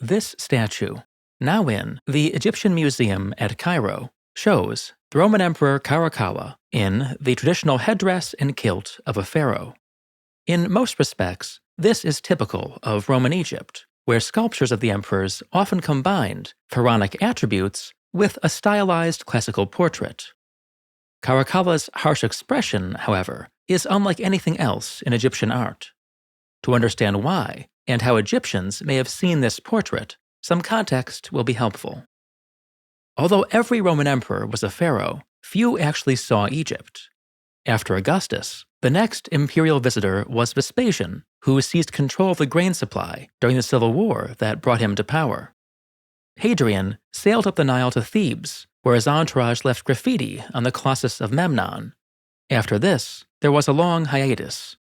This statue, now in the Egyptian Museum at Cairo, shows the Roman Emperor Caracalla in the traditional headdress and kilt of a pharaoh. In most respects, this is typical of Roman Egypt, where sculptures of the emperors often combined pharaonic attributes with a stylized classical portrait. Caracalla's harsh expression, however, is unlike anything else in Egyptian art. To understand why, and how Egyptians may have seen this portrait, some context will be helpful. Although every Roman emperor was a pharaoh, few actually saw Egypt. After Augustus, the next imperial visitor was Vespasian, who seized control of the grain supply during the civil war that brought him to power. Hadrian sailed up the Nile to Thebes, where his entourage left graffiti on the Colossus of Memnon. After this, there was a long hiatus.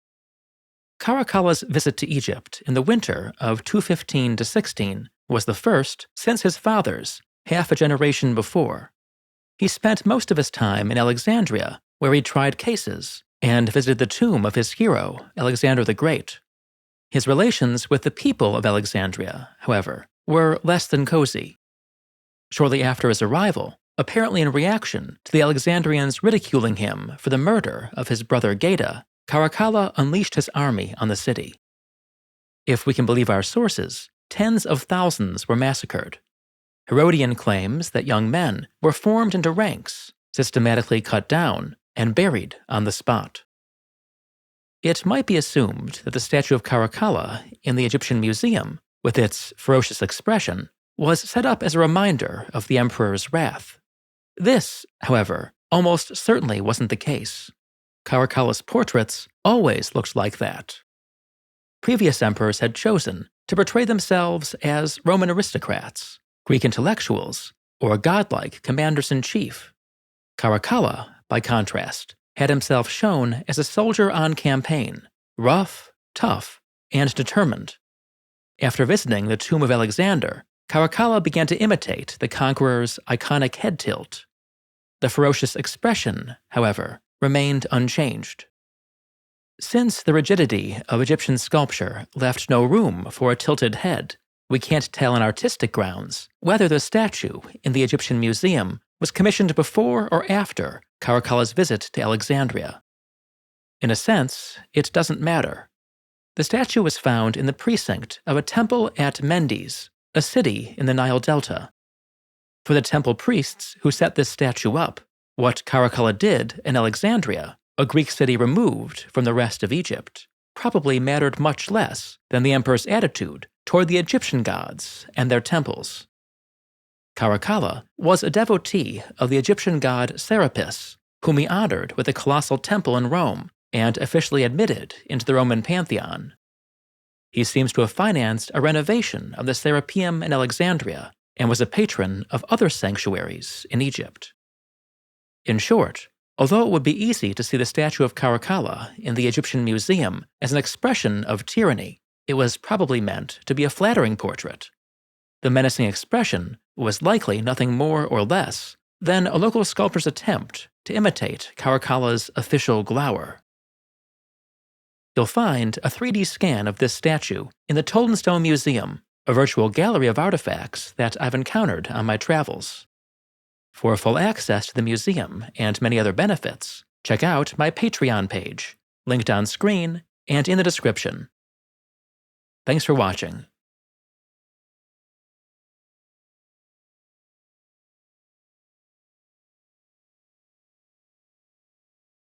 Caracalla's visit to Egypt in the winter of 215–16 was the first since his father's, half a generation before. He spent most of his time in Alexandria, where he tried cases and visited the tomb of his hero, Alexander the Great. His relations with the people of Alexandria, however, were less than cozy. Shortly after his arrival, apparently in reaction to the Alexandrians ridiculing him for the murder of his brother Geta, Caracalla unleashed his army on the city. If we can believe our sources, tens of thousands were massacred. Herodian claims that young men were formed into ranks, systematically cut down, and buried on the spot. It might be assumed that the statue of Caracalla in the Egyptian Museum, with its ferocious expression, was set up as a reminder of the emperor's wrath. This, however, almost certainly wasn't the case. Caracalla's portraits always looked like that. Previous emperors had chosen to portray themselves as Roman aristocrats, Greek intellectuals, or godlike commanders-in-chief. Caracalla, by contrast, had himself shown as a soldier on campaign, rough, tough, and determined. After visiting the tomb of Alexander, Caracalla began to imitate the conqueror's iconic head tilt. The ferocious expression, however, remained unchanged. Since the rigidity of Egyptian sculpture left no room for a tilted head, we can't tell on artistic grounds whether the statue in the Egyptian Museum was commissioned before or after Caracalla's visit to Alexandria. In a sense, it doesn't matter. The statue was found in the precinct of a temple at Mendes, a city in the Nile Delta. For the temple priests who set this statue up, what Caracalla did in Alexandria, a Greek city removed from the rest of Egypt, probably mattered much less than the emperor's attitude toward the Egyptian gods and their temples. Caracalla was a devotee of the Egyptian god Serapis, whom he honored with a colossal temple in Rome and officially admitted into the Roman pantheon. He seems to have financed a renovation of the Serapeum in Alexandria and was a patron of other sanctuaries in Egypt. In short, although it would be easy to see the statue of Caracalla in the Egyptian Museum as an expression of tyranny, it was probably meant to be a flattering portrait. The menacing expression was likely nothing more or less than a local sculptor's attempt to imitate Caracalla's official glower. You'll find a 3D scan of this statue in the Tolenstone Museum, a virtual gallery of artifacts that I've encountered on my travels. For full access to the museum and many other benefits, check out my Patreon page, linked on screen and in the description. Thanks for watching.